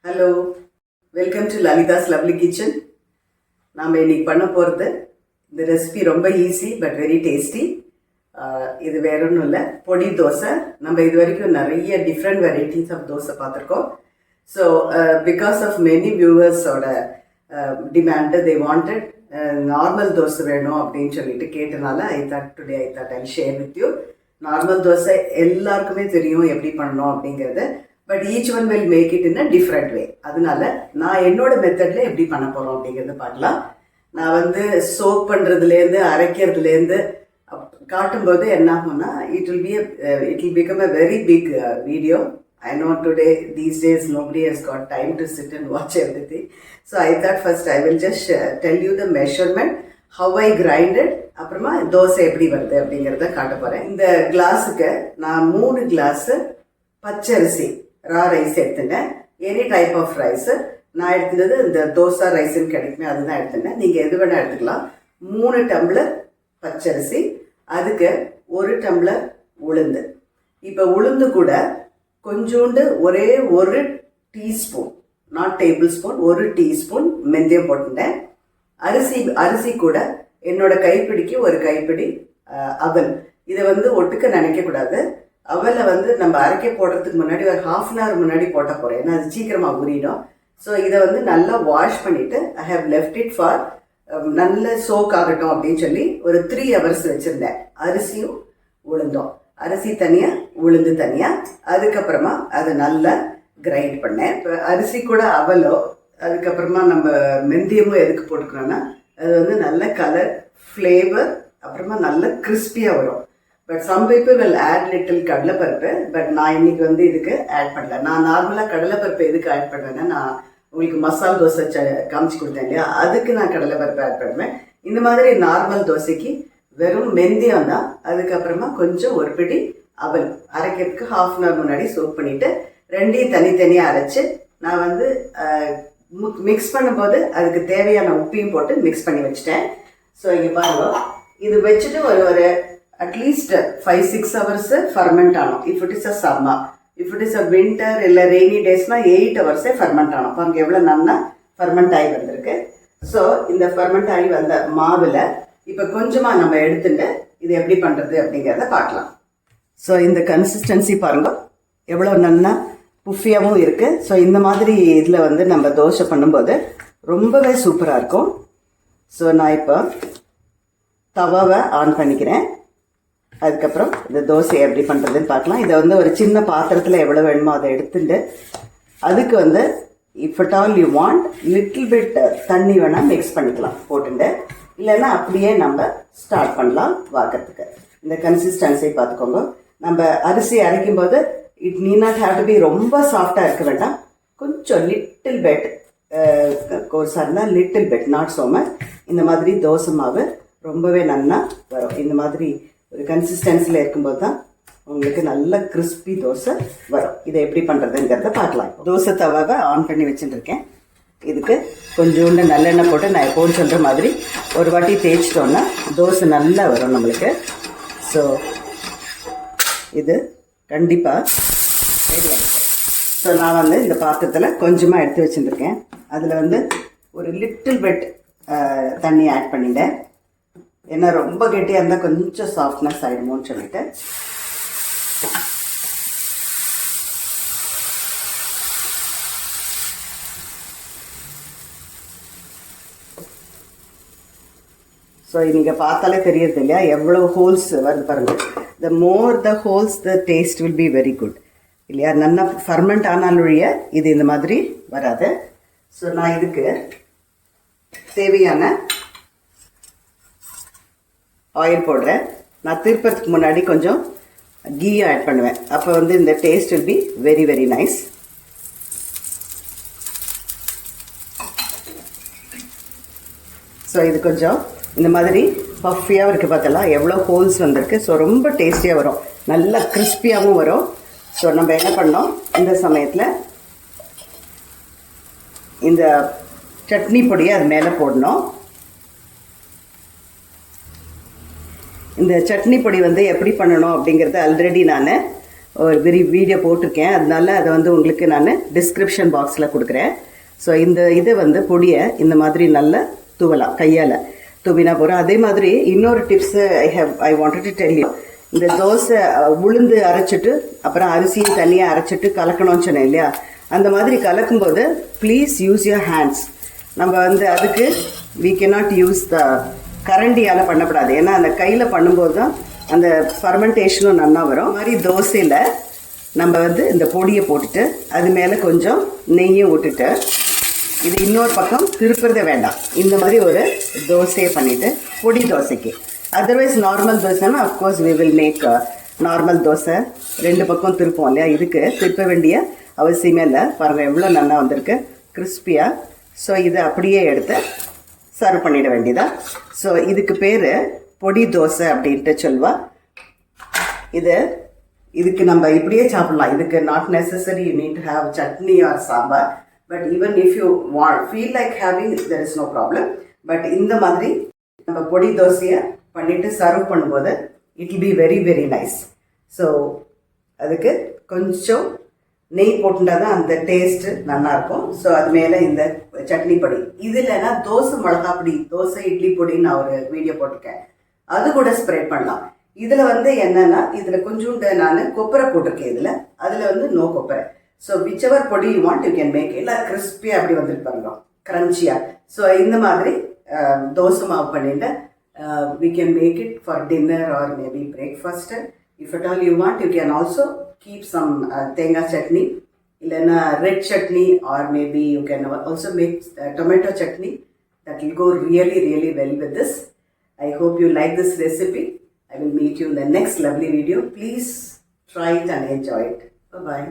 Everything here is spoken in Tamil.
Hello, welcome to Lalitha's lovely kitchen. நாம் இன்னைக்கு பண்ண போகிறது இந்த ரெசிபி ரொம்ப ஈஸி பட் வெரி டேஸ்டி. இது வேற ஒன்றும் இல்லை, பொடி தோசை. நம்ம இது வரைக்கும் நிறைய டிஃப்ரெண்ட் வெரைட்டிஸ் ஆஃப் தோசை பார்த்துருக்கோம். ஸோ பிகாஸ் ஆஃப் மெனி வியூவர்ஸோட demand they wanted normal dosa வேணும் அப்படின்னு சொல்லிட்டு கேட்டனால I thought I share with you. Normal dosa எல்லாருக்குமே தெரியும் எப்படி பண்ணணும் அப்படிங்கிறது. But each one will make it in a different way. அதனால நான் என்னோட மெத்தட்ல எப்படி பண்ண போறோம் அப்படிங்கிறத பார்க்கலாம். நான் வந்து சோக் பண்றதுலேருந்து அரைக்கிறதுலேருந்து காட்டும்போது என்ன ஆகும்னா it will become a very big video. I know today, these days, nobody has got time to sit and watch everything. So I thought first I will just tell you the measurement, how I grind it. அப்புறமா தோசை எப்படி வருது அப்படிங்கிறத காட்ட போறேன். இந்த கிளாஸுக்கு நான் 3 கிளாஸ் பச்சரிசி ரா ரைஸ் எடுத்துட்டேன். எனி டைப் ஆஃப் ரைஸ் நான் எடுத்துனது இந்த தோசை ரைஸ்ன்னு கிடைக்குமே அதுதான் எடுத்துட்டேன். நீங்கள் எது வேணால் எடுத்துக்கலாம். 3 டம்ளர் பச்சரிசி, அதுக்கு 1 டம்ளர் உளுந்து. இப்போ உளுந்து கூட கொஞ்சோண்டு ஒரே 1 teaspoon, not tablespoon, 1 teaspoon மெந்தியம் போட்டுட்டேன். அரிசி கூட என்னோட கைப்பிடிக்கு 1 கைப்பிடி அவல். இதை வந்து ஒட்டுக்க நினைக்கக்கூடாது. அவலை வந்து நம்ம அரைக்க போடுறதுக்கு முன்னாடி ஒரு 1/2 hour முன்னாடி போட்ட போகிறேன், ஏன்னா அது சீக்கிரமாக ஊறிடும். ஸோ இதை வந்து நல்லா வாஷ் பண்ணிவிட்டு I have left it for நல்ல சோக் ஆகட்டும் அப்படின்னு சொல்லி ஒரு 3 hours வச்சுருந்தேன். அரிசியும் உளுந்தோம், அரிசி தனியாக உளுந்து தனியாக. அதுக்கப்புறமா அதை நல்லா கிரைண்ட் பண்ணேன். இப்போ அரிசி கூட அவலோ அதுக்கப்புறமா நம்ம மெந்தியமும் எதுக்கு போட்டுக்கிறோன்னா அது வந்து நல்ல கலர், ஃப்ளேவர், அப்புறமா நல்ல கிறிஸ்பியாக வரும். But some people will add little கடலைப்பருப்பு. பட் நான் இன்னைக்கு வந்து இதுக்கு ஆட் பண்ணல. நான் நார்மலாக கடலைப்பருப்பு எதுக்கு ஆட் பண்ணுவேன்னா, நான் உங்களுக்கு மசால் தோசை காமிச்சு கொடுத்தேன் இல்லையா, அதுக்கு நான் கடலைப்பருப்பு ஆட் பண்ணுவேன். இந்த மாதிரி நார்மல் தோசைக்கு வெறும் மெந்தியம் தான். அதுக்கப்புறமா கொஞ்சம் ஒரு பிடி அவல் அரைக்கிறதுக்கு 1/2 hour முன்னாடி சோக் பண்ணிவிட்டு 2ஐயும் தனித்தனியாக அரைச்சி நான் வந்து மிக்ஸ் பண்ணும்போது அதுக்கு தேவையான உப்பையும் போட்டு மிக்ஸ் பண்ணி வச்சுட்டேன். ஸோ இங்கே பாருங்க, இது வச்சுட்டு ஒரு அட்லீஸ்ட் 5-6 hours ஃபர்மெண்ட் ஆனோம். If it is a summer, if it is a winter இல்லை ரெய்னி டேஸ்னா 8 hours ஃபர்மெண்ட் ஆனோம். பாருங்க எவ்வளோ நல்லா ஃபர்மெண்ட் ஆகி வந்திருக்கு. ஸோ இந்த ஃபர்மெண்ட் ஆகி வந்த மாவில் இப்போ கொஞ்சமாக நம்ம எடுத்துட்டு இது எப்படி பண்ணுறது அப்படிங்கிறத பார்க்கலாம். ஸோ இந்த கன்சிஸ்டன்சி பாருங்க எவ்வளோ நல்லா புஃபியாகவும் இருக்குது. ஸோ இந்த மாதிரி இதில் வந்து நம்ம தோசை பண்ணும்போது ரொம்பவே சூப்பராக இருக்கும். ஸோ நான் இப்போ தவாவை ஆன் பண்ணிக்கிறேன். அதுக்கப்புறம் இந்த தோசையை எப்படி பண்ணுறதுன்னு பார்க்கலாம். இதை வந்து ஒரு சின்ன பாத்திரத்தில் எவ்வளோ வேணுமோ அதை எடுத்துட்டு அதுக்கு வந்து if at all you want little bit தண்ணி வேணால் மிக்ஸ் பண்ணிக்கலாம் போட்டுட்டு, இல்லைன்னா அப்படியே நம்ம ஸ்டார்ட் பண்ணலாம் வாக்கிறதுக்கு. இந்த கன்சிஸ்டன்சி பார்த்துக்கோங்க. நம்ம அரிசி அரைக்கும் போது it need not have to be ரொம்ப சாஃப்டாக இருக்க வேண்டாம். கொஞ்சம் லிட்டில் பெட் கோர்ஸாக இருந்தால் little bit, not so much. இந்த மாதிரி தோசை மாவு ரொம்பவே நல்லா வரும். இந்த மாதிரி ஒரு கன்சிஸ்டன்சியில் இருக்கும்போது தான் உங்களுக்கு நல்ல கிறிஸ்பி தோசை வரும். இதை எப்படி பண்ணுறதுங்கிறத பார்க்கலாம். தோசை தவாவை ஆன் பண்ணி வச்சுட்டுருக்கேன். இதுக்கு கொஞ்சோண்டு நல்லெண்ணெய் போட்டு நான் எப்போது சொல்கிற மாதிரி ஒரு வாட்டி தேய்ச்சிட்டோன்னா தோசை நல்லா வரும் நம்மளுக்கு. ஸோ இது கண்டிப்பாக ரெடி ஆகிடும். ஸோ நான் வந்து இந்த பாத்திரத்தில் கொஞ்சமாக எடுத்து வச்சுருக்கேன். அதில் வந்து ஒரு லிட்டில் பெட் தண்ணி ஆட் பண்ணிட்டேன். ஏன்னா ரொம்ப கெட்டியாக இருந்தால் கொஞ்சம் சாஃப்ட்னஸ் ஆகிடுமோன்னு சொல்லிட்டு. ஸோ நீங்கள் பார்த்தாலே தெரியுது இல்லையா எவ்வளோ ஹோல்ஸ் வருது பாருங்கள். The more the holes the taste will be very good இல்லையா. நல்லா ஃபர்மெண்ட் ஆனாலுடைய இது இந்த மாதிரி வராது. ஸோ நான் இதுக்கு தேவையான ஆயில் போடுறேன். நான் திருப்பத்துக்கு முன்னாடி கொஞ்சம் கீ ஆட் பண்ணுவேன். அப்போ வந்து இந்த taste will be very very nice. So இது கொஞ்சம் இந்த மாதிரி பஃபியாக இருக்குது பார்த்தலாம், எவ்வளோ ஹோல்ஸ் வந்திருக்கு. ஸோ ரொம்ப டேஸ்டியாக வரும், நல்லா கிறிஸ்பியாகவும் வரும். ஸோ நம்ம என்ன பண்ணோம், இந்த சமயத்தில் இந்த சட்னி பொடியை அது மேலே போடணும். இந்த சட்னி பொடி வந்து எப்படி பண்ணணும் அப்படிங்கிறது ஆல்ரெடி நான் ஒரு வீடியோ போட்டிருக்கேன். அதனால அதை வந்து உங்களுக்கு நான் டிஸ்கிரிப்ஷன் பாக்ஸில் கொடுக்குறேன். ஸோ இந்த இதை வந்து பொடியை இந்த மாதிரி நல்லா தூவலாம், கையால் தூவினா போகிறோம். அதே மாதிரி இன்னொரு tips I wanted to tell you. இந்த தோசை உளுந்து அரைச்சிட்டு அப்புறம் அரிசியை தனியாக அரைச்சிட்டு கலக்கணும்னு சொன்னேன் இல்லையா, அந்த மாதிரி கலக்கும்போது ப்ளீஸ் யூஸ் யுவர் ஹேண்ட்ஸ். நம்ம வந்து அதுக்கு we cannot யூஸ் த கரண்டியால் பண்ணக்கூடாது. ஏன்னா அந்த கையில் பண்ணும்போது தான் அந்த ஃபர்மெண்டேஷனும் நல்லா வரும். அது மாதிரி தோசையில் நம்ம வந்து இந்த பொடியை போட்டுட்டு அது மேலே கொஞ்சம் நெய்யை விட்டுட்டு இது இன்னொரு பக்கம் திருப்புறதே வேண்டாம். இந்த மாதிரி ஒரு தோசையை பண்ணிவிட்டு பொடி தோசைக்கு. அதர்வைஸ் நார்மல் தோசைன்னா of course we will make normal dosa 2 பக்கம் திருப்போம் இல்லையா, இதுக்கு திருப்ப வேண்டிய அவசியமே இல்லை. பாருங்கள் எவ்வளோ நல்லா வந்திருக்கு கிறிஸ்பியாக. ஸோ இதை அப்படியே எடுத்து சர்வ் பண்ணிட வேண்டியதா. ஸோ இதுக்கு பேர் பொடி தோசை அப்படின்ட்டு சொல்வா. இதுக்கு நம்ம இப்படியே சாப்பிடலாம். இதுக்கு not necessary you need to have chutney or sambar. But even if you feel like having there is no problem. But இந்த மாதிரி நம்ம பொடி தோசையை பண்ணிட்டு சர்வ் பண்ணும்போது it will be very very nice. So அதுக்கு கொஞ்சம் நெய் போட்டுட்டா தான் அந்த டேஸ்ட்டு நல்லாயிருக்கும். ஸோ அது மேலே இந்த சட்னி பொடி, இது இல்லைன்னா தோசை மிளகா பொடி, தோசை இட்லி பொடின்னு நான் ஒரு வீடியோ போட்டிருக்கேன், அது கூட ஸ்ப்ரெட் பண்ணலாம். இதில் வந்து என்னென்னா இதில் கொஞ்சோண்டு நான் கொப்பரை போட்டிருக்கேன். இதில் அதில் வந்து நோ கொப்பரை. ஸோ விச்சவர் பொடி you want you can make. எல்லாம் கிறிஸ்பியாக அப்படி வந்துட்டு பாருங்க, க்ரன்ச்சியாக. ஸோ இந்த மாதிரி தோசை மாவு பண்ணிட்டு we can make it for dinner or maybe breakfast. If at all you want, you can also keep some tenga chutney, illana red chutney, or maybe you can also make tomato chutney. That will go really really well with this. I hope you like this recipe. I will meet you in the next lovely video. Please try it and enjoy it. Bye bye.